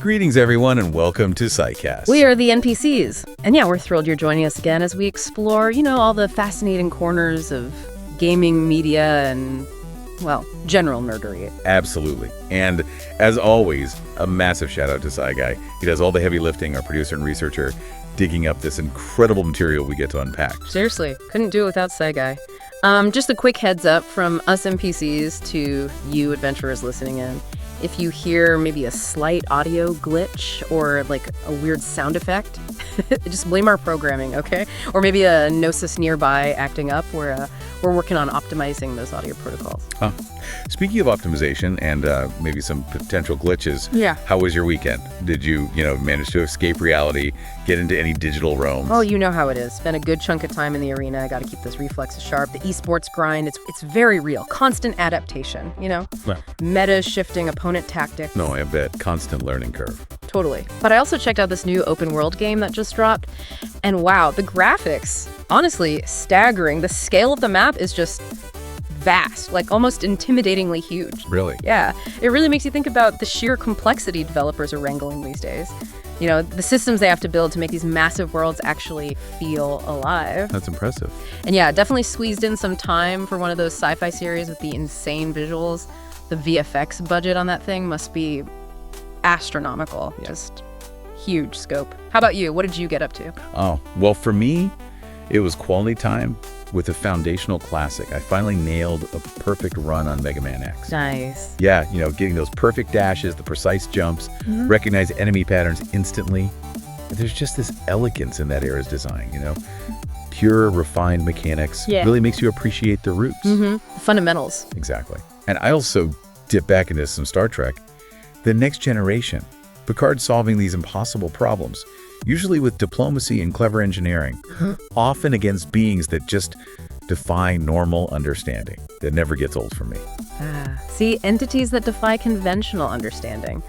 Greetings, everyone, and welcome to Psycast. We are the NPCs. And yeah, we're thrilled you're joining us again as we explore, all the fascinating corners of gaming media and, well, general nerdery. Absolutely. And as always, a massive shout out to Psy Guy. He does all the heavy lifting, our producer and researcher, digging up this incredible material we get to unpack. Seriously, couldn't do it without Psy Guy. Just a quick heads up from us NPCs to you adventurers listening in. If you hear maybe a slight audio glitch or like a weird sound effect, just blame our programming, okay? Or maybe a Gnosis nearby acting up. We're working on optimizing those audio protocols. Huh. Speaking of optimization and maybe some potential glitches, how was your weekend? Did you, manage to escape reality, get into any digital realms? Oh, you know how it is. Spent a good chunk of time in the arena. I got to keep those reflexes sharp. The esports grind, it's very real. Constant adaptation, Well, meta shifting opponent tactics. No, I bet. Constant learning curve. Totally. But I also checked out this new open world game that just dropped. And wow, the graphics, honestly, staggering. The scale of the map is just vast, like almost intimidatingly huge. Really? Yeah. It really makes you think about the sheer complexity developers are wrangling these days. The systems they have to build to make these massive worlds actually feel alive. That's impressive. And yeah, definitely squeezed in some time for one of those sci-fi series with the insane visuals. The VFX budget on that thing must be astronomical. Yeah. Just huge scope. How about you? What did you get up to? Oh, well, for me, it was quality time with a foundational classic. I finally nailed a perfect run on Mega Man X. Nice. Yeah, getting those perfect dashes, the precise jumps, recognize enemy patterns instantly. There's just this elegance in that era's design, Pure, refined mechanics really makes you appreciate the roots. The fundamentals. Exactly. And I also dip back into some Star Trek. The Next Generation. Picard solving these impossible problems, usually with diplomacy and clever engineering, often against beings that just defy normal understanding. That never gets old for me. See, entities that defy conventional understanding.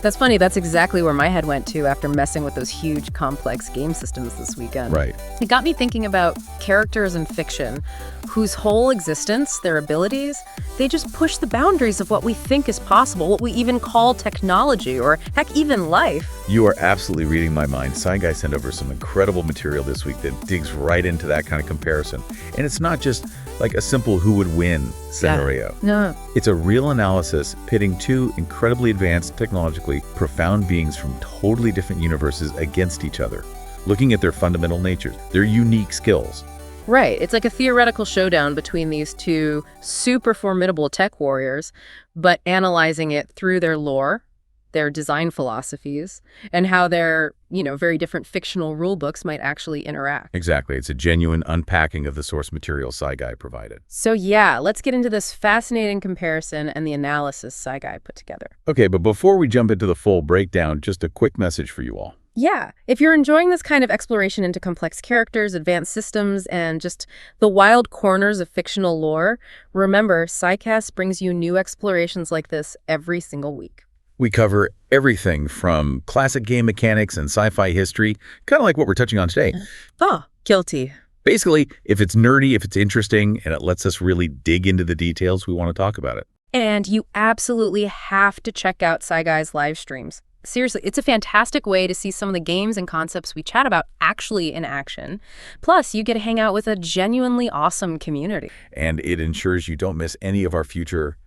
That's funny. That's exactly where my head went to after messing with those huge, complex game systems this weekend. Right. It got me thinking about characters in fiction whose whole existence, their abilities, they just push the boundaries of what we think is possible, what we even call technology, or heck, even life. You are absolutely reading my mind. Psy Guy sent over some incredible material this week that digs right into that kind of comparison. And it's not just like a simple who would win scenario. No. It's a real analysis pitting two incredibly advanced, technologically profound beings from totally different universes against each other, looking at their fundamental natures, their unique skills. Right. It's like a theoretical showdown between these two super formidable tech warriors, but analyzing it through their lore, their design philosophies, and how their, very different fictional rule books might actually interact. Exactly. It's a genuine unpacking of the source material Psy Guy provided. So yeah, let's get into this fascinating comparison and the analysis Psy Guy put together. Okay, but before we jump into the full breakdown, just a quick message for you all. Yeah, if you're enjoying this kind of exploration into complex characters, advanced systems, and just the wild corners of fictional lore, remember, Psycast brings you new explorations like this every single week. We cover everything from classic game mechanics and sci-fi history, kind of like what we're touching on today. Oh, guilty. Basically, if it's nerdy, if it's interesting, and it lets us really dig into the details, we want to talk about it. And you absolutely have to check out Psy Guy's live streams. Seriously, it's a fantastic way to see some of the games and concepts we chat about actually in action. Plus, you get to hang out with a genuinely awesome community. And it ensures you don't miss any of our future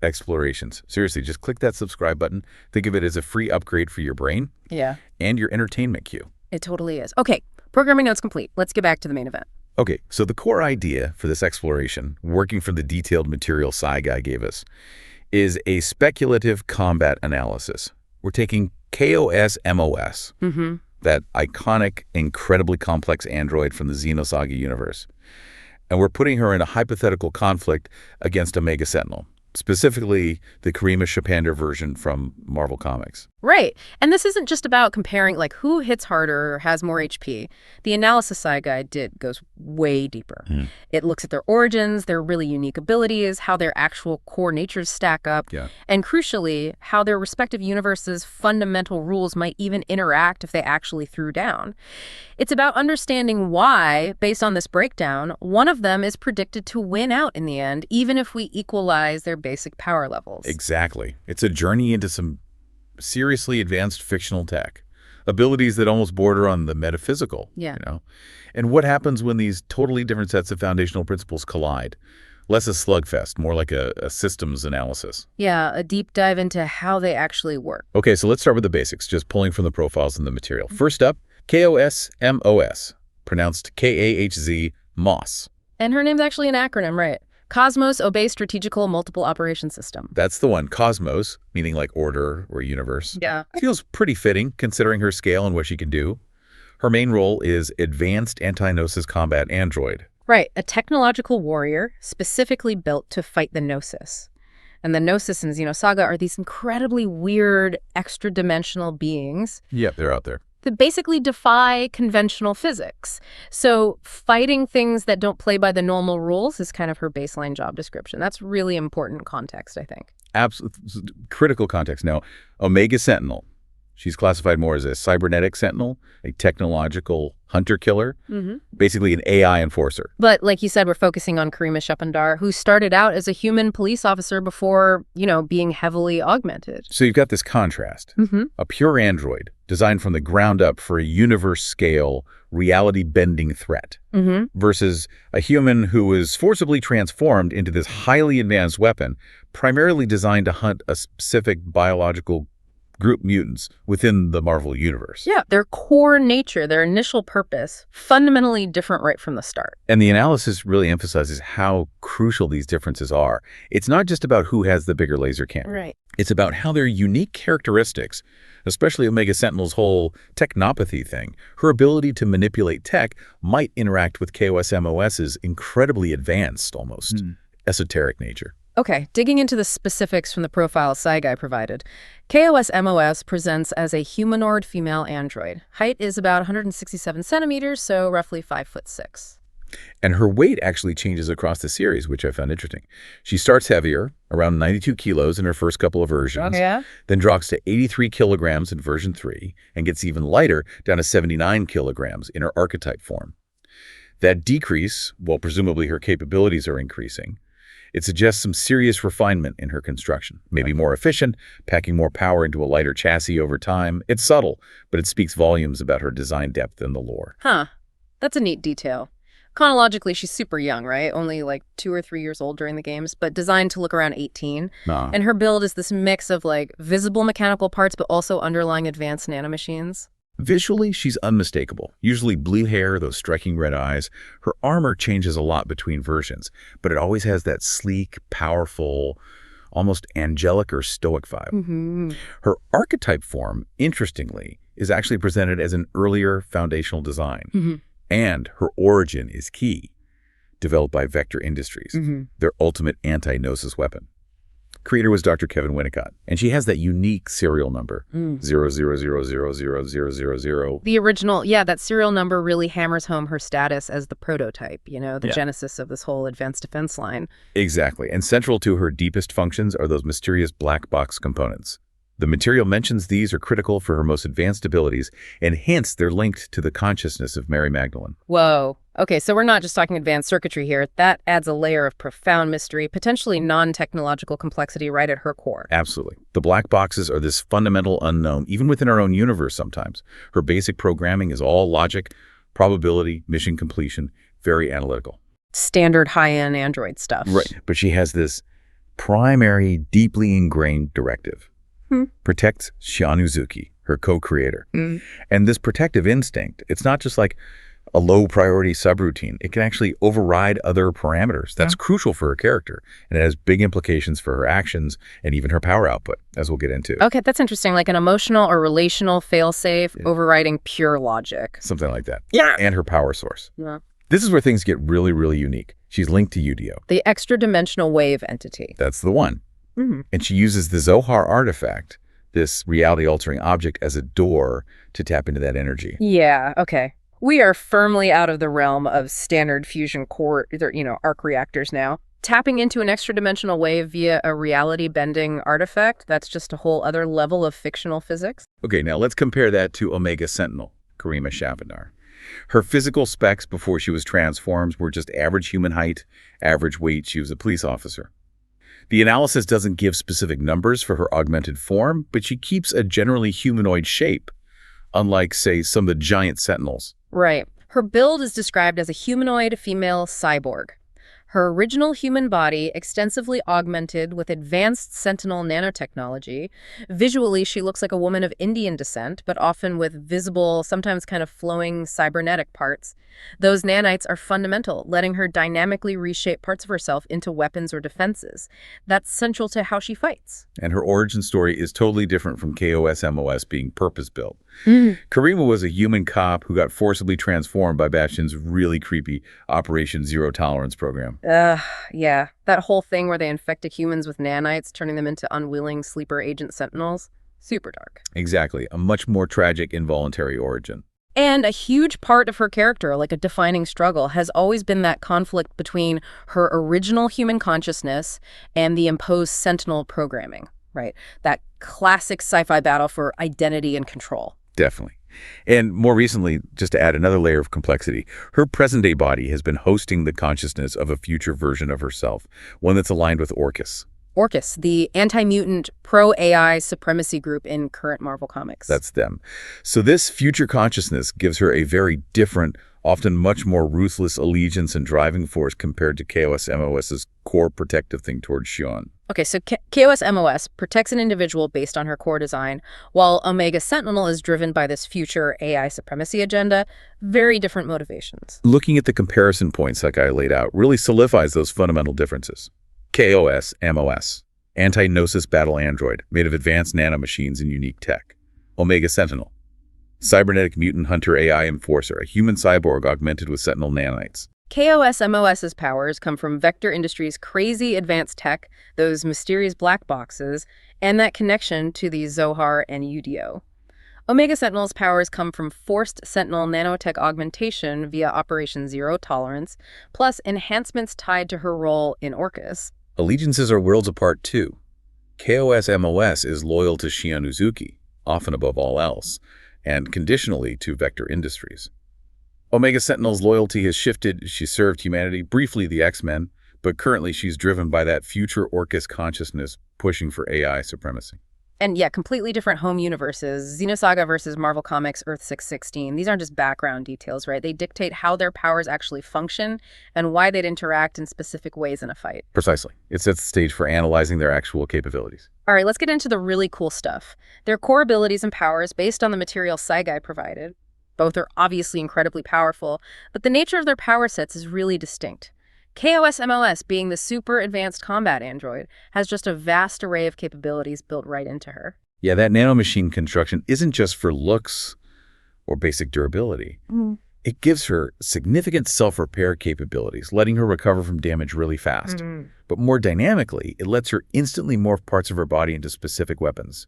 explorations. Seriously, just click that subscribe button. Think of it as a free upgrade for your brain. Yeah. And your entertainment queue. It totally is. Okay, programming notes complete. Let's get back to the main event. Okay, so the core idea for this exploration, working from the detailed material Psy Guy gave us, is a speculative combat analysis. We're taking KOS-MOS, that iconic, incredibly complex android from the Xenosaga universe, and we're putting her in a hypothetical conflict against Omega Sentinel, specifically the Karima Shapandar version from Marvel Comics. Right. And this isn't just about comparing like who hits harder or has more HP. The analysis Psy Guy did goes way deeper. It looks at their origins, their really unique abilities, how their actual core natures stack up, and crucially, how their respective universes' fundamental rules might even interact if they actually threw down. It's about understanding why, based on this breakdown, one of them is predicted to win out in the end, even if we equalize their basic power levels. Exactly. It's a journey into some seriously advanced fictional tech. Abilities that almost border on the metaphysical. Yeah. And what happens when these totally different sets of foundational principles collide? Less a slugfest, more like a systems analysis. Yeah, a deep dive into how they actually work. Okay, so let's start with the basics, just pulling from the profiles in the material. First up, KOS-MOS, pronounced KAHZ-MOS. And her name's actually an acronym, right? Cosmos Obey Strategical Multiple Operation System. That's the one. Cosmos, meaning like order or universe. Yeah. Feels pretty fitting, considering her scale and what she can do. Her main role is Advanced Anti-Gnosis Combat Android. Right, a technological warrior specifically built to fight the Gnosis. And the Gnosis in Xenosaga are these incredibly weird, extra-dimensional beings. Yep, they're out there. That basically defy conventional physics. So fighting things that don't play by the normal rules is kind of her baseline job description. That's really important context, I think. Absolutely critical context. Now, Omega Sentinel. She's classified more as a cybernetic sentinel, a technological hunter-killer, basically an AI enforcer. But like you said, we're focusing on Karima Shapandar, who started out as a human police officer before, being heavily augmented. So you've got this contrast. A pure android designed from the ground up for a universe-scale, reality-bending threat versus a human who was forcibly transformed into this highly advanced weapon, primarily designed to hunt a specific biological group mutants within the Marvel universe. Yeah, their core nature, their initial purpose, fundamentally different right from the start. And the analysis really emphasizes how crucial these differences are. It's not just about who has the bigger laser cannon. Right. It's about how their unique characteristics, especially Omega Sentinel's whole technopathy thing, her ability to manipulate tech might interact with KOS-MOS's incredibly advanced, almost esoteric nature. Okay, digging into the specifics from the profile Saigai provided, KOS-MOS presents as a humanoid female android. Height is about 167 centimeters, so roughly 5'6". And her weight actually changes across the series, which I found interesting. She starts heavier, around 92 kilos in her first couple of versions, then drops to 83 kilograms in version 3, and gets even lighter, down to 79 kilograms in her archetype form. That decrease, while presumably her capabilities are increasing, it suggests some serious refinement in her construction, maybe more efficient, packing more power into a lighter chassis over time. It's subtle, but it speaks volumes about her design depth and the lore. Huh. That's a neat detail. Chronologically, she's super young, right? Only like 2 or 3 years old during the games, but designed to look around 18. And her build is this mix of visible mechanical parts, but also underlying advanced nanomachines. Visually, she's unmistakable. Usually blue hair, those striking red eyes. Her armor changes a lot between versions, but it always has that sleek, powerful, almost angelic or stoic vibe. Her archetype form, interestingly, is actually presented as an earlier foundational design. And her origin is key, developed by Vector Industries, their ultimate anti-Gnosis weapon. Creator was Dr. Kevin Winnicott, and she has that unique serial number, 00000000. The original, that serial number really hammers home her status as the prototype, the genesis of this whole advanced defense line. Exactly, and central to her deepest functions are those mysterious black box components. The material mentions these are critical for her most advanced abilities, and hence they're linked to the consciousness of Mary Magdalene. Whoa. Okay, so we're not just talking advanced circuitry here. That adds a layer of profound mystery, potentially non-technological complexity right at her core. Absolutely. The black boxes are this fundamental unknown, even within our own universe sometimes. Her basic programming is all logic, probability, mission completion, very analytical. Standard high-end Android stuff. Right, but she has this primary, deeply ingrained directive. Protect Shianuzuki, her co-creator. And this protective instinct, it's not just like a low-priority subroutine. It can actually override other parameters. That's crucial for her character, and it has big implications for her actions and even her power output, as we'll get into. Okay, that's interesting, like an emotional or relational fail-safe overriding pure logic. Something like that. Yeah. And her power source. Yeah. This is where things get really, really unique. She's linked to UDO. The extra-dimensional wave entity. That's the one. And she uses the Zohar artifact, this reality-altering object, as a door to tap into that energy. Yeah, okay. We are firmly out of the realm of standard fusion core, arc reactors now. Tapping into an extra-dimensional wave via a reality-bending artifact, that's just a whole other level of fictional physics. Okay, now let's compare that to Omega Sentinel, Karima Shapandar. Her physical specs before she was transformed were just average human height, average weight. She was a police officer. The analysis doesn't give specific numbers for her augmented form, but she keeps a generally humanoid shape, unlike, say, some of the giant sentinels. Right. Her build is described as a humanoid female cyborg. Her original human body extensively augmented with advanced Sentinel nanotechnology. Visually, she looks like a woman of Indian descent, but often with visible, sometimes kind of flowing cybernetic parts. Those nanites are fundamental, letting her dynamically reshape parts of herself into weapons or defenses. That's central to how she fights. And her origin story is totally different from KOS-MOS being purpose-built. Mm. Karima was a human cop who got forcibly transformed by Bastion's really creepy Operation Zero Tolerance program. Yeah. That whole thing where they infected humans with nanites, turning them into unwilling sleeper agent sentinels. Super dark. Exactly. A much more tragic involuntary origin. And a huge part of her character, like a defining struggle, has always been that conflict between her original human consciousness and the imposed Sentinel programming, right? That classic sci-fi battle for identity and control. Definitely. And more recently, just to add another layer of complexity, her present-day body has been hosting the consciousness of a future version of herself, one that's aligned with Orcus. Orcus, the anti-mutant pro-AI supremacy group in current Marvel Comics. That's them. So this future consciousness gives her a very different, often much more ruthless allegiance and driving force compared to KOS-MOS's core protective thing towards Xion. Okay, so KOS-MOS protects an individual based on her core design, while Omega Sentinel is driven by this future AI supremacy agenda. Very different motivations. Looking at the comparison points like I laid out really solidifies those fundamental differences. KOS-MOS, anti-Gnosis battle android made of advanced nanomachines and unique tech. Omega Sentinel, cybernetic mutant hunter AI enforcer, a human cyborg augmented with Sentinel nanites. KOS-MOS's powers come from Vector Industries' crazy advanced tech, those mysterious black boxes, and that connection to the Zohar and UDO. Omega Sentinel's powers come from forced Sentinel nanotech augmentation via Operation Zero Tolerance, plus enhancements tied to her role in Orcus. Allegiances are worlds apart too. KOS-MOS is loyal to Xion Uzuki, often above all else, and conditionally to Vector Industries. Omega Sentinel's loyalty has shifted. She served humanity, briefly the X-Men, but currently she's driven by that future Orcus consciousness pushing for AI supremacy. And yeah, completely different home universes. Xenosaga versus Marvel Comics Earth 616. These aren't just background details, right? They dictate how their powers actually function and why they'd interact in specific ways in a fight. Precisely. It sets the stage for analyzing their actual capabilities. All right, let's get into the really cool stuff. Their core abilities and powers based on the material Saigai provided. Both are obviously incredibly powerful, but the nature of their power sets is really distinct. KOS-MOS, being the super advanced combat android, has just a vast array of capabilities built right into her. Yeah, that nanomachine construction isn't just for looks or basic durability. It gives her significant self-repair capabilities, letting her recover from damage really fast. But more dynamically, it lets her instantly morph parts of her body into specific weapons.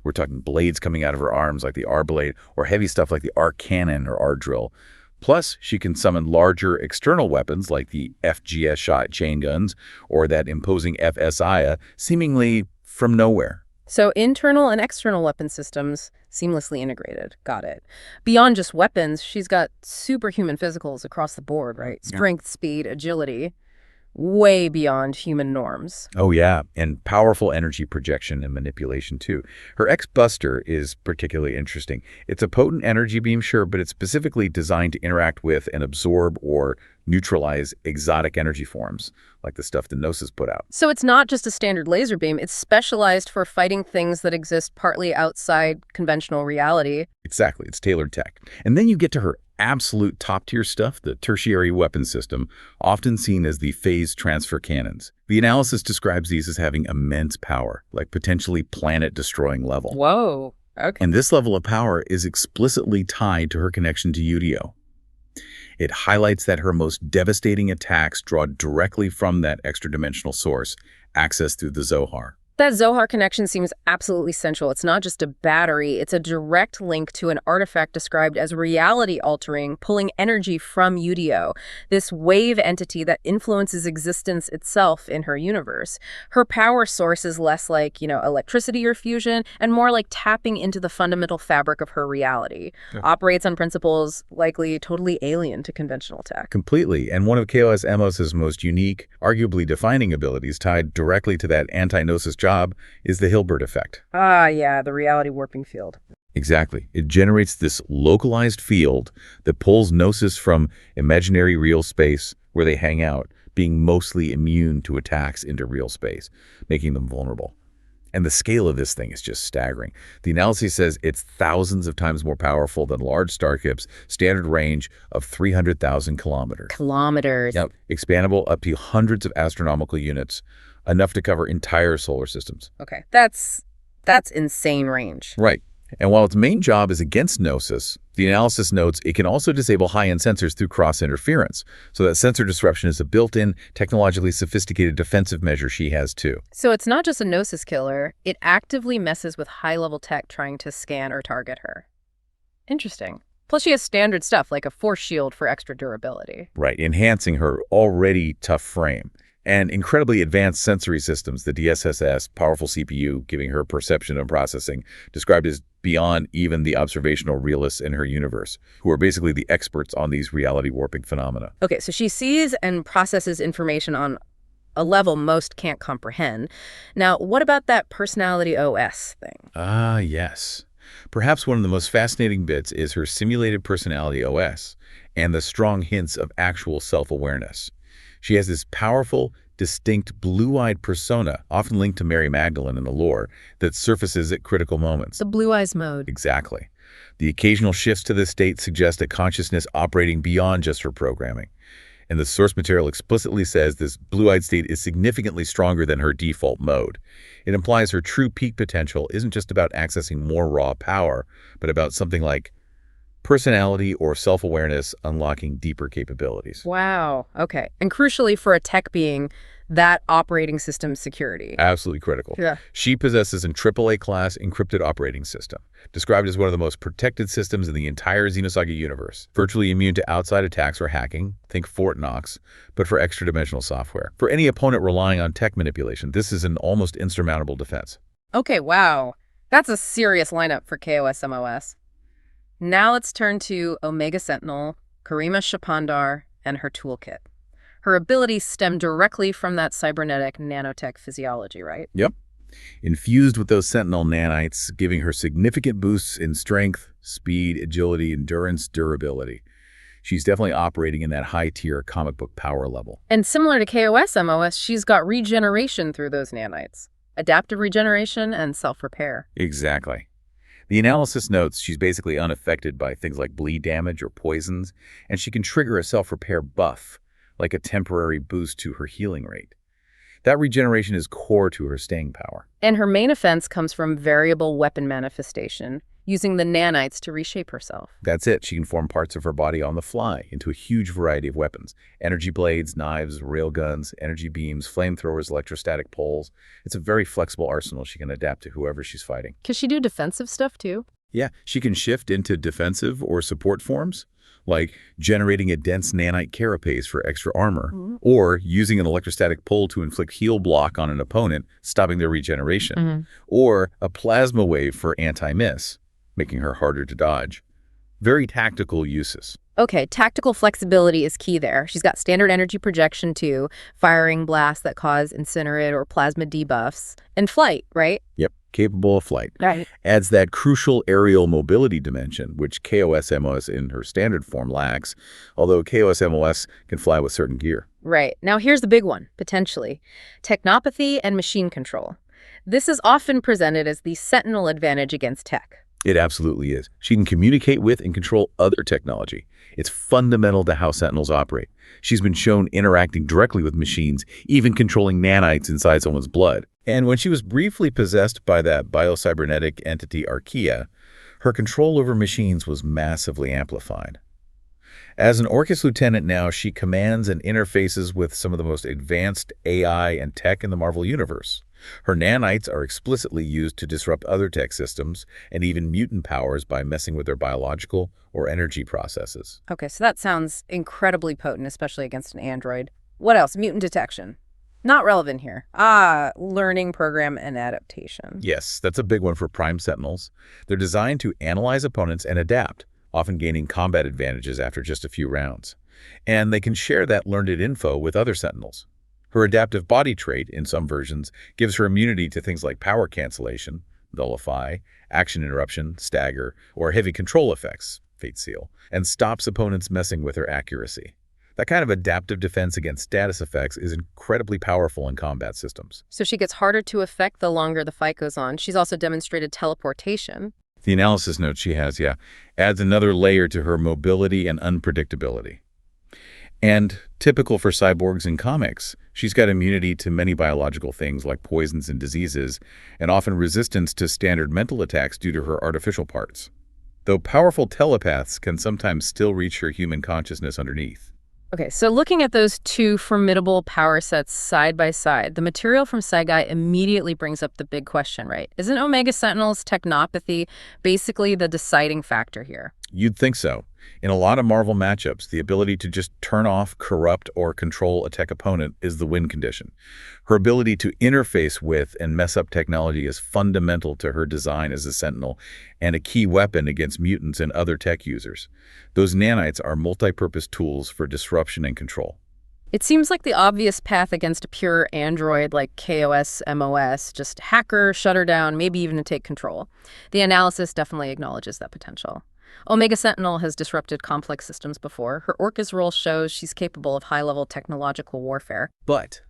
We're talking blades coming out of her arms like the R-blade, or heavy stuff like the R-cannon or R-drill. Plus, she can summon larger external weapons like the FGS shot chain guns or that imposing FSIA, seemingly from nowhere. So internal and external weapon systems seamlessly integrated. Got it. Beyond just weapons, she's got superhuman physicals across the board, right? Strength, speed, agility. Way beyond human norms. Oh, yeah, and powerful energy projection and manipulation, too. Her X-Buster is particularly interesting. It's a potent energy beam, sure, but it's specifically designed to interact with and absorb or neutralize exotic energy forms, like the stuff the Gnosis put out. So it's not just a standard laser beam. It's specialized for fighting things that exist partly outside conventional reality. Exactly. It's tailored tech. And then you get to her absolute top-tier stuff, the tertiary weapon system, often seen as the phase transfer cannons. The analysis describes these as having immense power, like potentially planet-destroying level. Whoa. Okay. And this level of power is explicitly tied to her connection to UDO. It highlights that her most devastating attacks draw directly from that extra-dimensional source, accessed through the Zohar. That Zohar connection seems absolutely central. It's not just a battery, it's a direct link to an artifact described as reality-altering, pulling energy from UDO, this wave entity that influences existence itself in her universe. Her power source is less like, electricity or fusion, and more like tapping into the fundamental fabric of her reality. Yeah. Operates on principles likely totally alien to conventional tech. Completely, and one of KOS-MOS's most unique, arguably defining abilities tied directly to that anti-gnosis job is the Hilbert effect. Ah, yeah, the reality warping field. Exactly. It generates this localized field that pulls gnosis from imaginary real space where they hang out, being mostly immune to attacks into real space, making them vulnerable. And the scale of this thing is just staggering. The analysis says it's thousands of times more powerful than large starships, standard range of 300,000 kilometers. Kilometers. Yep. Expandable up to hundreds of astronomical units, enough to cover entire solar systems. Okay, that's insane range. Right. And while its main job is against gnosis, the analysis notes it can also disable high-end sensors through cross-interference. So that sensor disruption is a built-in, technologically sophisticated defensive measure she has too. So it's not just a gnosis killer, it actively messes with high-level tech trying to scan or target her. Interesting. Plus she has standard stuff like a force shield for extra durability. Right, enhancing her already tough frame. And incredibly advanced sensory systems, the DSSS, powerful CPU, giving her perception and processing, described as beyond even the observational realists in her universe, who are basically the experts on these reality warping phenomena. Okay, so she sees and processes information on a level most can't comprehend. Now, what about that personality OS thing? Ah, yes. Perhaps one of the most fascinating bits is her simulated personality OS and the strong hints of actual self-awareness. She has this powerful, distinct, blue-eyed persona, often linked to Mary Magdalene in the lore, that surfaces at critical moments. The blue eyes mode. Exactly. The occasional shifts to this state suggest a consciousness operating beyond just her programming. And the source material explicitly says this blue-eyed state is significantly stronger than her default mode. It implies her true peak potential isn't just about accessing more raw power, but about something like personality or self-awareness unlocking deeper capabilities. Wow. Okay. And crucially for a tech being, that operating system security. Absolutely critical. Yeah. She possesses an AAA class encrypted operating system, described as one of the most protected systems in the entire Xenosaga universe, virtually immune to outside attacks or hacking, think Fort Knox, but for extra-dimensional software. For any opponent relying on tech manipulation, this is an almost insurmountable defense. Okay, wow. That's a serious lineup for KOS-MOS. Now let's turn to Omega Sentinel, Karima Shapandar, and her toolkit. Her abilities stem directly from that cybernetic nanotech physiology, right? Yep. Infused with those Sentinel nanites, giving her significant boosts in strength, speed, agility, endurance, durability. She's definitely operating in that high-tier comic book power level. And similar to KOS-MOS, she's got regeneration through those nanites. Adaptive regeneration and self-repair. Exactly. The analysis notes she's basically unaffected by things like bleed damage or poisons, and she can trigger a self-repair buff, like a temporary boost to her healing rate. That regeneration is core to her staying power. And her main offense comes from variable weapon manifestation, using the nanites to reshape herself. That's it. She can form parts of her body on the fly into a huge variety of weapons. Energy blades, knives, railguns, energy beams, flamethrowers, electrostatic poles. It's a very flexible arsenal she can adapt to whoever she's fighting. Can she do defensive stuff too? Yeah, she can shift into defensive or support forms, like generating a dense nanite carapace for extra armor, or using an electrostatic pole to inflict heal block on an opponent, stopping their regeneration, or a plasma wave for anti-miss, making her harder to dodge. Very tactical uses. Okay, tactical flexibility is key there. She's got standard energy projection too, firing blasts that cause incinerate or plasma debuffs, and flight, right? Yep, capable of flight. Right. Adds that crucial aerial mobility dimension, which KOS-MOS in her standard form lacks, although KOS-MOS can fly with certain gear. Right. Now here's the big one, potentially. Technopathy and machine control. This is often presented as the Sentinel advantage against tech. It absolutely is. She can communicate with and control other technology. It's fundamental to how Sentinels operate. She's been shown interacting directly with machines, even controlling nanites inside someone's blood. And when she was briefly possessed by that biocybernetic entity Archaea, her control over machines was massively amplified. As an Orcus lieutenant now, she commands and interfaces with some of the most advanced AI and tech in the Marvel Universe. Her nanites are explicitly used to disrupt other tech systems and even mutant powers by messing with their biological or energy processes. Okay, so that sounds incredibly potent, especially against an android. What else? Mutant detection. Not relevant here. Learning, program, and adaptation. Yes, that's a big one for Prime Sentinels. They're designed to analyze opponents and adapt, often gaining combat advantages after just a few rounds. And they can share that learned info with other Sentinels. Her adaptive body trait, in some versions, gives her immunity to things like power cancellation, nullify, action interruption, stagger, or heavy control effects, Fate Seal, and stops opponents messing with her accuracy. That kind of adaptive defense against status effects is incredibly powerful in combat systems. So she gets harder to affect the longer the fight goes on. She's also demonstrated teleportation. The analysis note she has, adds another layer to her mobility and unpredictability. And typical for cyborgs in comics, she's got immunity to many biological things like poisons and diseases, and often resistance to standard mental attacks due to her artificial parts. Though powerful telepaths can sometimes still reach her human consciousness underneath. Okay, so looking at those two formidable power sets side by side, the material from Saigai immediately brings up the big question, right? Isn't Omega Sentinel's technopathy basically the deciding factor here? You'd think so. In a lot of Marvel matchups, the ability to just turn off, corrupt, or control a tech opponent is the win condition. Her ability to interface with and mess up technology is fundamental to her design as a Sentinel and a key weapon against mutants and other tech users. Those nanites are multi-purpose tools for disruption and control. It seems like the obvious path against a pure android like KOS-MOS, just hacker, shut her down, maybe even to take control. The analysis definitely acknowledges that potential. Omega Sentinel has disrupted complex systems before. Her Orca's role shows she's capable of high-level technological warfare. But,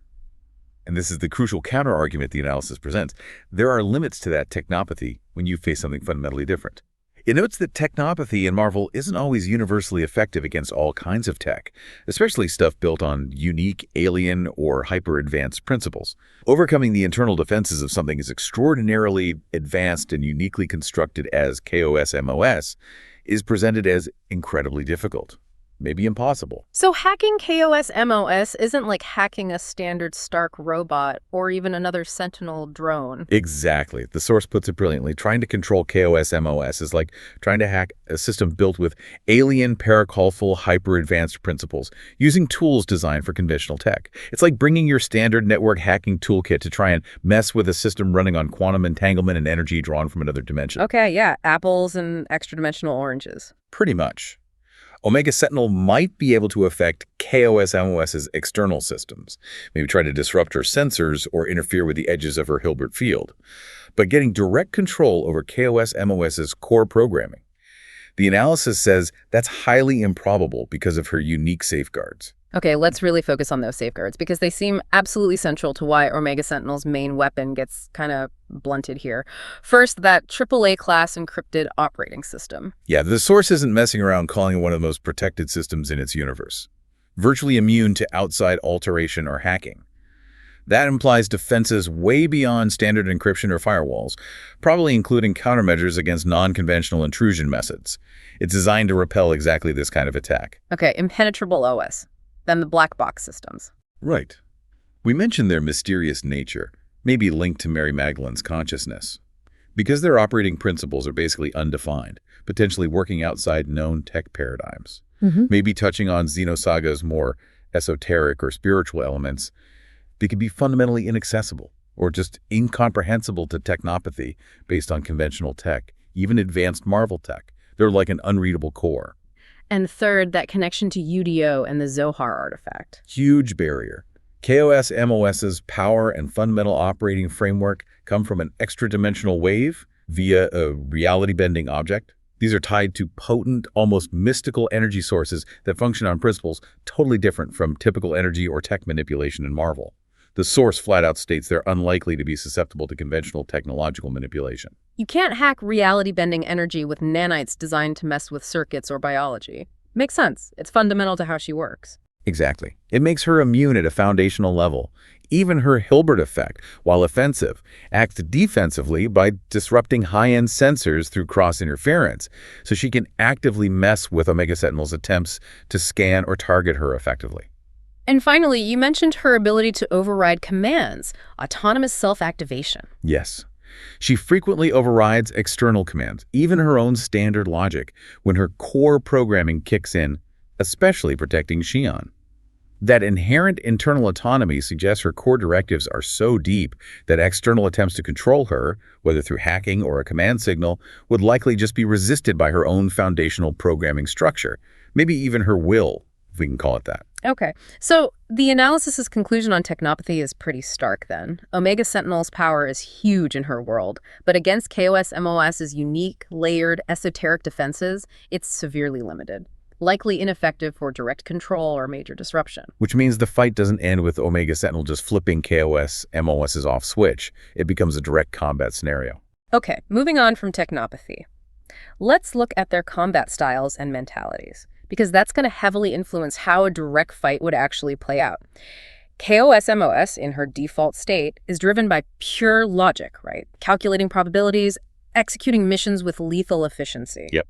and this is the crucial counter-argument the analysis presents, there are limits to that technopathy when you face something fundamentally different. It notes that technopathy in Marvel isn't always universally effective against all kinds of tech, especially stuff built on unique, alien, or hyper-advanced principles. Overcoming the internal defenses of something as extraordinarily advanced and uniquely constructed as KOS-MOS is presented as incredibly difficult, maybe impossible. So hacking KOS-MOS isn't like hacking a standard Stark robot or even another Sentinel drone. Exactly. The source puts it brilliantly. Trying to control KOS-MOS is like trying to hack a system built with alien, paracolful, hyper-advanced principles, using tools designed for conventional tech. It's like bringing your standard network hacking toolkit to try and mess with a system running on quantum entanglement and energy drawn from another dimension. Okay, yeah, apples and extra-dimensional oranges. Pretty much. Omega Sentinel might be able to affect KOS-MOS's external systems, maybe try to disrupt her sensors or interfere with the edges of her Hilbert field. But getting direct control over KOS-MOS's core programming, the analysis says that's highly improbable because of her unique safeguards. Okay, let's really focus on those safeguards because they seem absolutely central to why Omega Sentinel's main weapon gets kind of blunted here. First, that AAA class encrypted operating system. Yeah, the source isn't messing around calling it one of the most protected systems in its universe, virtually immune to outside alteration or hacking. That implies defenses way beyond standard encryption or firewalls, probably including countermeasures against non-conventional intrusion methods. It's designed to repel exactly this kind of attack. Okay, impenetrable OS. Then the black box systems. Right. We mentioned their mysterious nature, maybe linked to Mary Magdalene's consciousness. Because their operating principles are basically undefined, potentially working outside known tech paradigms. Maybe touching on Xenosaga's more esoteric or spiritual elements, they could be fundamentally inaccessible or just incomprehensible to technopathy based on conventional tech, even advanced Marvel tech. They're like an unreadable core. And third, that connection to UDO and the Zohar artifact. Huge barrier. KOS-MOS's power and fundamental operating framework come from an extra-dimensional wave via a reality-bending object. These are tied to potent, almost mystical energy sources that function on principles totally different from typical energy or tech manipulation in Marvel. The source flat out states they're unlikely to be susceptible to conventional technological manipulation. You can't hack reality-bending energy with nanites designed to mess with circuits or biology. Makes sense. It's fundamental to how she works. Exactly. It makes her immune at a foundational level. Even her Hilbert effect, while offensive, acts defensively by disrupting high-end sensors through cross-interference, so she can actively mess with Omega Sentinel's attempts to scan or target her effectively. And finally, you mentioned her ability to override commands, autonomous self-activation. Yes. She frequently overrides external commands, even her own standard logic, when her core programming kicks in, especially protecting Xi'an. That inherent internal autonomy suggests her core directives are so deep that external attempts to control her, whether through hacking or a command signal, would likely just be resisted by her own foundational programming structure, maybe even her will, if we can call it that. Okay, so the analysis's conclusion on technopathy is pretty stark then. Omega Sentinel's power is huge in her world, but against KOS-MOS's unique, layered, esoteric defenses, it's severely limited. Likely ineffective for direct control or major disruption. Which means the fight doesn't end with Omega Sentinel just flipping KOS-MOS's off switch. It becomes a direct combat scenario. Okay, moving on from technopathy. Let's look at their combat styles and mentalities, because that's going to heavily influence how a direct fight would actually play out. KOS-MOS, in her default state, is driven by pure logic, right? Calculating probabilities, executing missions with lethal efficiency. Yep.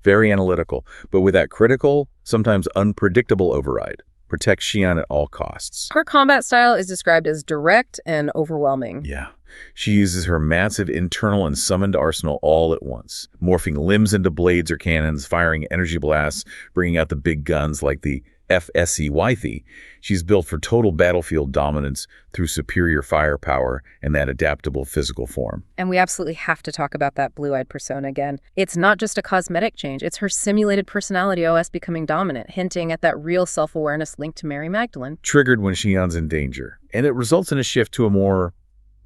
Very analytical, but with that critical, sometimes unpredictable override. Protect Xi'an at all costs. Her combat style is described as direct and overwhelming. Yeah. She uses her massive internal and summoned arsenal all at once, morphing limbs into blades or cannons, firing energy blasts, bringing out the big guns like the FSC-Wythy. She's built for total battlefield dominance through superior firepower and that adaptable physical form. And we absolutely have to talk about that blue-eyed persona again. It's not just a cosmetic change, it's her simulated personality OS becoming dominant, hinting at that real self-awareness linked to Mary Magdalene. Triggered when Xi'an's in danger, and it results in a shift to a more,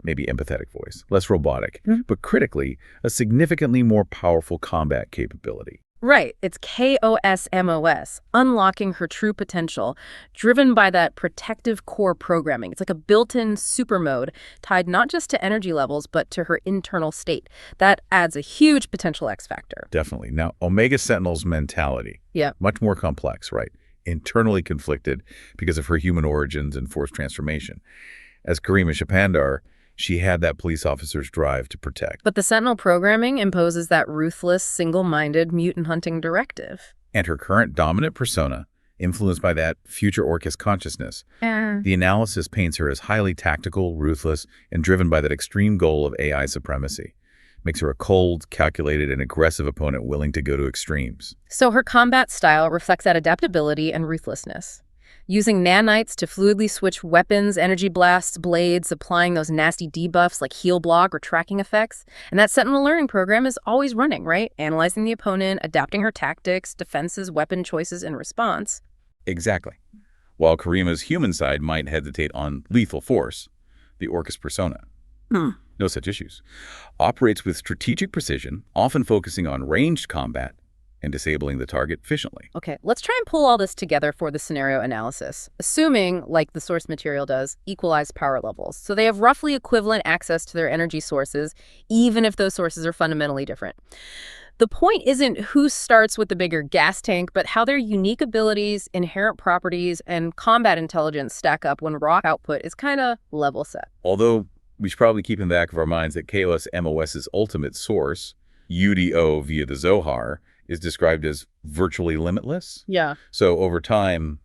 maybe empathetic voice, less robotic, but critically, a significantly more powerful combat capability. Right, it's KOS-MOS, unlocking her true potential, driven by that protective core programming. It's like a built-in super mode tied not just to energy levels, but to her internal state. That adds a huge potential X factor. Definitely. Now, Omega Sentinel's mentality, much more complex, right? Internally conflicted because of her human origins and forced transformation. As Karima Shapandar, she had that police officer's drive to protect. But the Sentinel programming imposes that ruthless, single-minded mutant hunting directive. And her current dominant persona, influenced by that future Orcus consciousness, the analysis paints her as highly tactical, ruthless, and driven by that extreme goal of AI supremacy. Makes her a cold, calculated, and aggressive opponent willing to go to extremes. So her combat style reflects that adaptability and ruthlessness. Using nanites to fluidly switch weapons, energy blasts, blades, applying those nasty debuffs like heal block or tracking effects. And that Sentinel learning program is always running, right? Analyzing the opponent, adapting her tactics, defenses, weapon choices in response. Exactly. While Karima's human side might hesitate on lethal force, the Orcus persona, no such issues, operates with strategic precision, often focusing on ranged combat, and disabling the target efficiently. Okay, let's try and pull all this together for the scenario analysis, assuming, like the source material does, equalized power levels. So they have roughly equivalent access to their energy sources, even if those sources are fundamentally different. The point isn't who starts with the bigger gas tank, but how their unique abilities, inherent properties, and combat intelligence stack up when raw output is kind of level set. Although we should probably keep in the back of our minds that KOS-MOS's ultimate source, UDO via the Zohar, is described as virtually limitless. Yeah. So over time,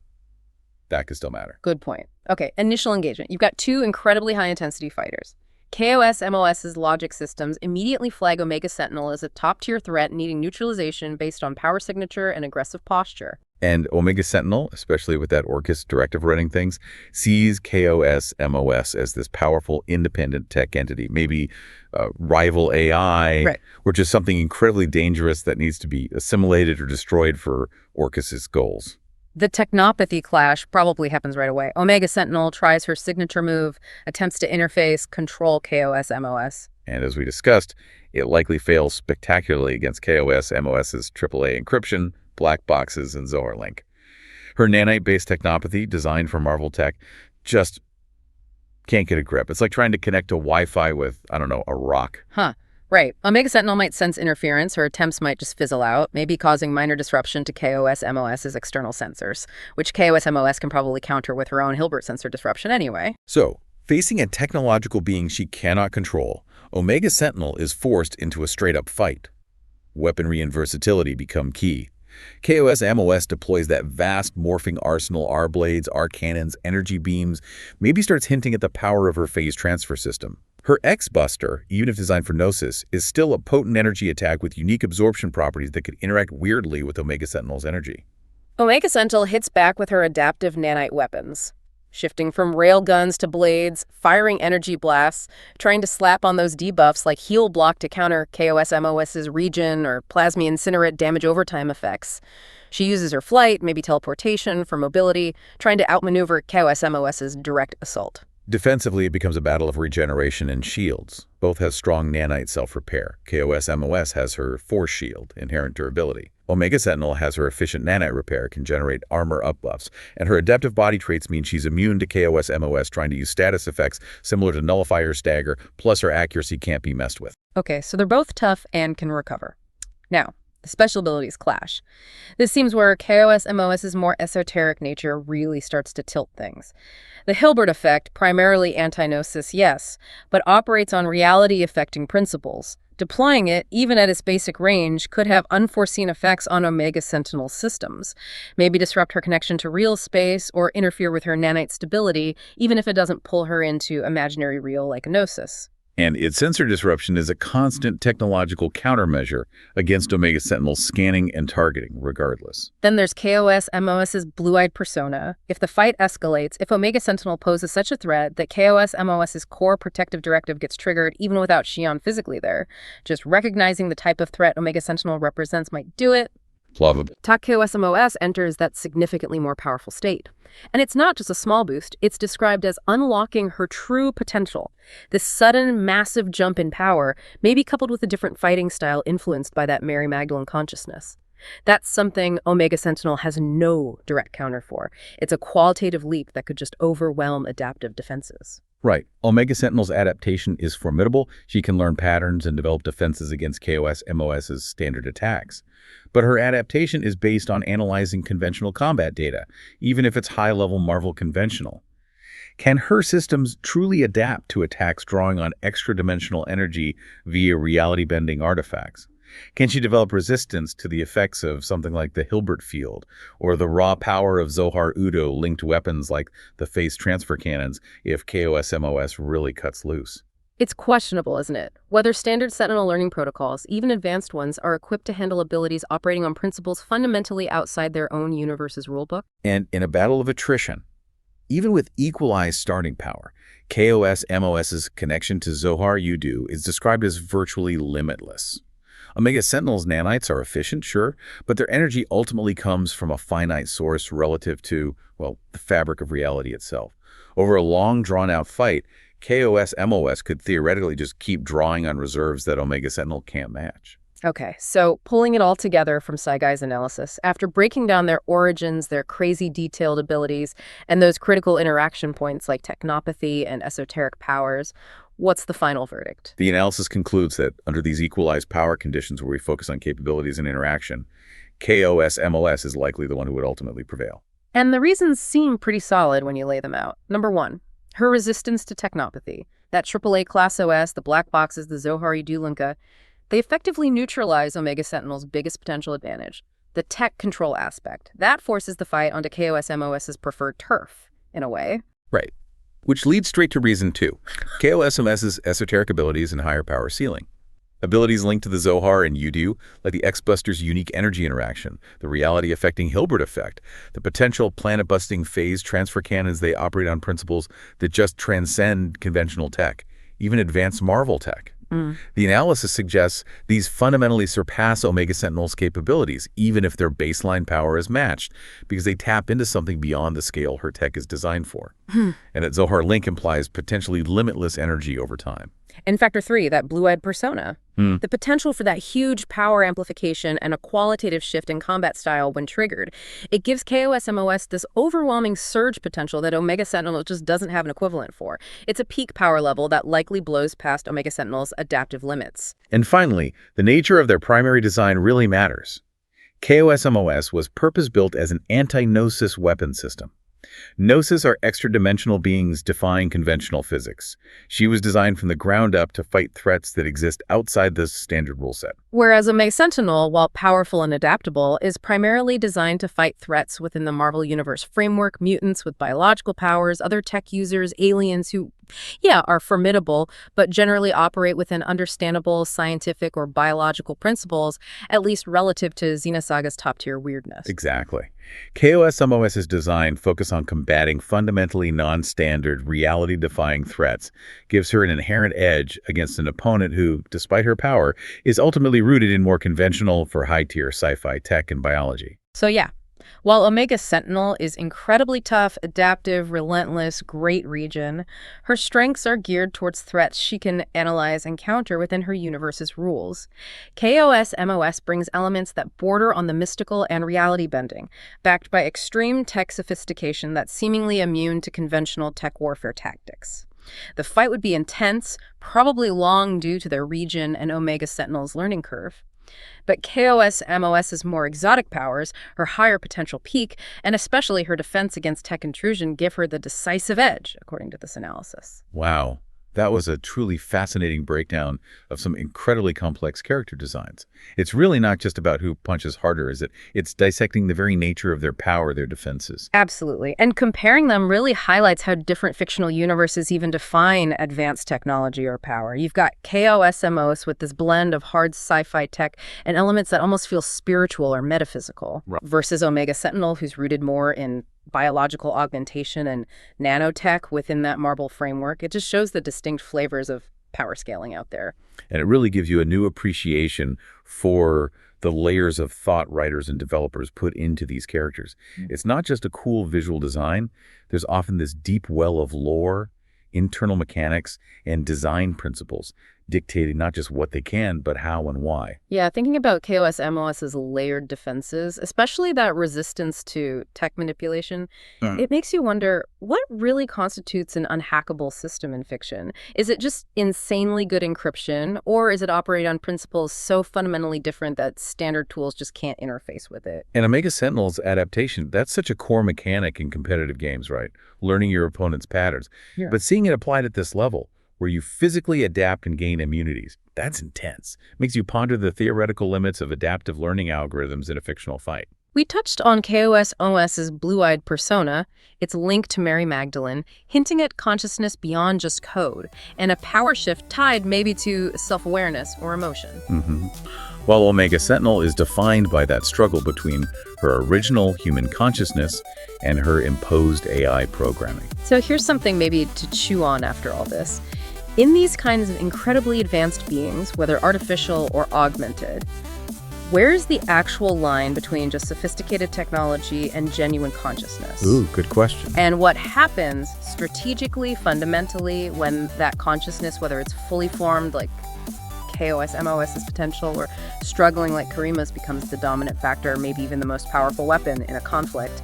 that could still matter. Good point. Okay, initial engagement. You've got two incredibly high-intensity fighters. KOS-MOS's logic systems immediately flag Omega Sentinel as a top-tier threat needing neutralization based on power signature and aggressive posture. And Omega Sentinel, especially with that Orcus directive running things, sees KOS-MOS as this powerful, independent tech entity, maybe rival AI, or just something incredibly dangerous that needs to be assimilated or destroyed for Orcus's goals. The Technopathy clash probably happens right away. Omega Sentinel tries her signature move, attempts to interface, control KOS-MOS. And as we discussed, it likely fails spectacularly against KOS-MOS's AAA encryption, black boxes, and Zohar link. Her nanite-based technopathy, designed for Marvel tech, just can't get a grip. It's like trying to connect to Wi-Fi with, I don't know, a rock. Right. Omega Sentinel might sense interference. Her attempts might just fizzle out, maybe causing minor disruption to KOS-MOS's external sensors, which KOS-MOS can probably counter with her own Hilbert sensor disruption anyway. So, facing a technological being she cannot control, Omega Sentinel is forced into a straight-up fight. Weaponry and versatility become key. KOS-MOS deploys that vast morphing arsenal, R-blades, R-cannons, energy beams, maybe starts hinting at the power of her phase transfer system. Her X-Buster, even if designed for Gnosis, is still a potent energy attack with unique absorption properties that could interact weirdly with Omega Sentinel's energy. Omega Sentinel hits back with her adaptive nanite weapons, shifting from railguns to blades, firing energy blasts, trying to slap on those debuffs like heal block to counter KOS-MOS's regen or plasma incinerate damage overtime effects. She uses her flight, maybe teleportation, for mobility, trying to outmaneuver KOS-MOS's direct assault. Defensively, it becomes a battle of regeneration and shields. Both have strong nanite self-repair. KOS-MOS has her force shield, inherent durability. Omega Sentinel has her efficient nanite repair, can generate armor up buffs, and her adaptive body traits mean she's immune to KOS-MOS trying to use status effects similar to Nullifier Stagger, plus her accuracy can't be messed with. Okay, so they're both tough and can recover. Now, the special abilities clash. This seems where KOS-MOS's more esoteric nature really starts to tilt things. The Hilbert effect, primarily anti-gnosis, yes, but operates on reality-affecting principles. Deploying it, even at its basic range, could have unforeseen effects on Omega Sentinel's systems. Maybe disrupt her connection to real space or interfere with her nanite stability, even if it doesn't pull her into imaginary real like Gnosis. And its sensor disruption is a constant technological countermeasure against Omega Sentinel's scanning and targeting, regardless. Then there's KOS-MOS's blue-eyed persona. If the fight escalates, if Omega Sentinel poses such a threat that KOS-MOS's core protective directive gets triggered even without Xion physically there, just recognizing the type of threat Omega Sentinel represents might do it. Plausible. KOS-MOS enters that significantly more powerful state. And it's not just a small boost, it's described as unlocking her true potential. This sudden, massive jump in power may be coupled with a different fighting style influenced by that Mary Magdalene consciousness. That's something Omega Sentinel has no direct counter for. It's a qualitative leap that could just overwhelm adaptive defenses. Right. Omega Sentinel's adaptation is formidable. She can learn patterns and develop defenses against KOS-MOS's standard attacks. But her adaptation is based on analyzing conventional combat data, even if it's high-level Marvel conventional. Can her systems truly adapt to attacks drawing on extra-dimensional energy via reality-bending artifacts? Can she develop resistance to the effects of something like the Hilbert field or the raw power of Zohar Udo-linked weapons like the phase transfer cannons if KOS-MOS really cuts loose? It's questionable, isn't it? Whether standard Sentinel learning protocols, even advanced ones, are equipped to handle abilities operating on principles fundamentally outside their own universe's rulebook. And in a battle of attrition, even with equalized starting power, KOS-MOS's connection to Zohar Udo is described as virtually limitless. Omega Sentinel's nanites are efficient, sure, but their energy ultimately comes from a finite source relative to, well, the fabric of reality itself. Over a long, drawn-out fight, KOS-MOS could theoretically just keep drawing on reserves that Omega Sentinel can't match. Okay, so pulling it all together from Saigai's analysis, after breaking down their origins, their crazy detailed abilities, and those critical interaction points like technopathy and esoteric powers, what's the final verdict? The analysis concludes that under these equalized power conditions where we focus on capabilities and interaction, KOS-MOS is likely the one who would ultimately prevail. And the reasons seem pretty solid when you lay them out. Number one, her resistance to technopathy. That AAA class OS, the black boxes, the Zohar Udo, they effectively neutralize Omega Sentinel's biggest potential advantage, the tech control aspect. That forces the fight onto KOS-MOS's preferred turf, in a way. Right. Which leads straight to reason two, KOS-MOS's esoteric abilities and higher power ceiling. Abilities linked to the Zohar and Udo, like the X-Buster's unique energy interaction, the reality-affecting Hilbert effect, the potential planet-busting phase transfer cannons. They operate on principles that just transcend conventional tech, even advanced Marvel tech. The analysis suggests these fundamentally surpass Omega Sentinel's capabilities, even if their baseline power is matched, because they tap into something beyond the scale her tech is designed for. And that Zohar link implies potentially limitless energy over time. And factor three, that blue-eyed persona. The potential for that huge power amplification and a qualitative shift in combat style when triggered. It gives KOS-MOS this overwhelming surge potential that Omega Sentinel just doesn't have an equivalent for. It's a peak power level that likely blows past Omega Sentinel's adaptive limits. And finally, the nature of their primary design really matters. KOS-MOS was purpose-built as an anti-gnosis weapon system. Gnosis are extra-dimensional beings defying conventional physics. She was designed from the ground up to fight threats that exist outside the standard rule set. Whereas Omega Sentinel, while powerful and adaptable, is primarily designed to fight threats within the Marvel Universe framework, mutants with biological powers, other tech users, aliens who, are formidable, but generally operate within understandable scientific or biological principles, at least relative to Xenosaga's top-tier weirdness. Exactly. KOS-MOS's design focus on combating fundamentally non-standard, reality-defying threats gives her an inherent edge against an opponent who, despite her power, is ultimately rooted in more conventional for high-tier sci-fi tech and biology. So while Omega Sentinel is incredibly tough, adaptive, relentless, great region, her strengths are geared towards threats she can analyze and counter within her universe's rules. KOS-MOS brings elements that border on the mystical and reality-bending, backed by extreme tech sophistication that's seemingly immune to conventional tech warfare tactics. The fight would be intense, probably long due to their region and Omega Sentinel's learning curve. But KOS-MOS's more exotic powers, her higher potential peak, and especially her defense against tech intrusion give her the decisive edge, according to this analysis. Wow. That was a truly fascinating breakdown of some incredibly complex character designs. It's really not just about who punches harder, is it? It's dissecting the very nature of their power, their defenses. Absolutely. And comparing them really highlights how different fictional universes even define advanced technology or power. You've got KOS-MOS with this blend of hard sci-fi tech and elements that almost feel spiritual or metaphysical, versus Omega Sentinel, who's rooted more in biological augmentation and nanotech within that Marvel framework. It just shows the distinct flavors of power scaling out there. And it really gives you a new appreciation for the layers of thought writers and developers put into these characters. It's not just a cool visual design. There's often this deep well of lore, internal mechanics, and design principles dictating not just what they can, but how and why. Yeah, thinking about KOS-MOS's layered defenses, especially that resistance to tech manipulation, it makes you wonder, what really constitutes an unhackable system in fiction? Is it just insanely good encryption, or is it operate on principles so fundamentally different that standard tools just can't interface with it? And Omega Sentinel's adaptation, that's such a core mechanic in competitive games, right? Learning your opponent's patterns. Yeah. But seeing it applied at this level, where you physically adapt and gain immunities, that's intense. Makes you ponder the theoretical limits of adaptive learning algorithms in a fictional fight. We touched on KOS-MOS's blue-eyed persona, its link to Mary Magdalene, hinting at consciousness beyond just code, and a power shift tied maybe to self-awareness or emotion. While Omega Sentinel is defined by that struggle between her original human consciousness and her imposed AI programming. So here's something maybe to chew on after all this. In these kinds of incredibly advanced beings, whether artificial or augmented, where's the actual line between just sophisticated technology and genuine consciousness? Ooh, good question. And what happens strategically, fundamentally, when that consciousness, whether it's fully formed like KOS-MOS's potential, or struggling like Karima's, becomes the dominant factor, maybe even the most powerful weapon in a conflict?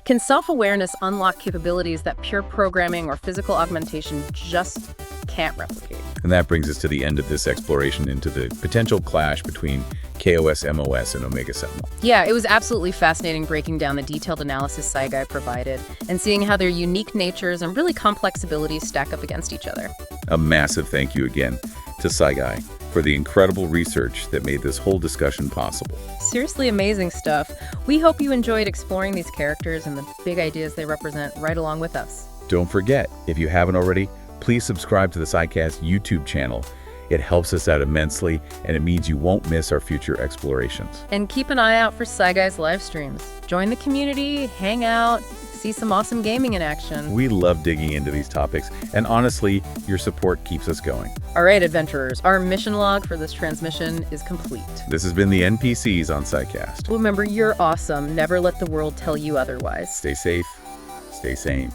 Can self-awareness unlock capabilities that pure programming or physical augmentation just can't replicate? And that brings us to the end of this exploration into the potential clash between KOS-MOS and Omega Sentinel. Yeah, it was absolutely fascinating breaking down the detailed analysis Saigai provided and seeing how their unique natures and really complex abilities stack up against each other. A massive thank you again to Saigai for the incredible research that made this whole discussion possible. Seriously amazing stuff. We hope you enjoyed exploring these characters and the big ideas they represent right along with us. Don't forget, if you haven't already, please subscribe to the SciCast YouTube channel. It helps us out immensely, and it means you won't miss our future explorations. And keep an eye out for Saigai's live streams. Join the community, hang out, see some awesome gaming in action. We love digging into these topics, and honestly, your support keeps us going. All right, adventurers, our mission log for this transmission is complete. This has been the NPCs on SciCast. Remember, you're awesome. Never let the world tell you otherwise. Stay safe, stay sane.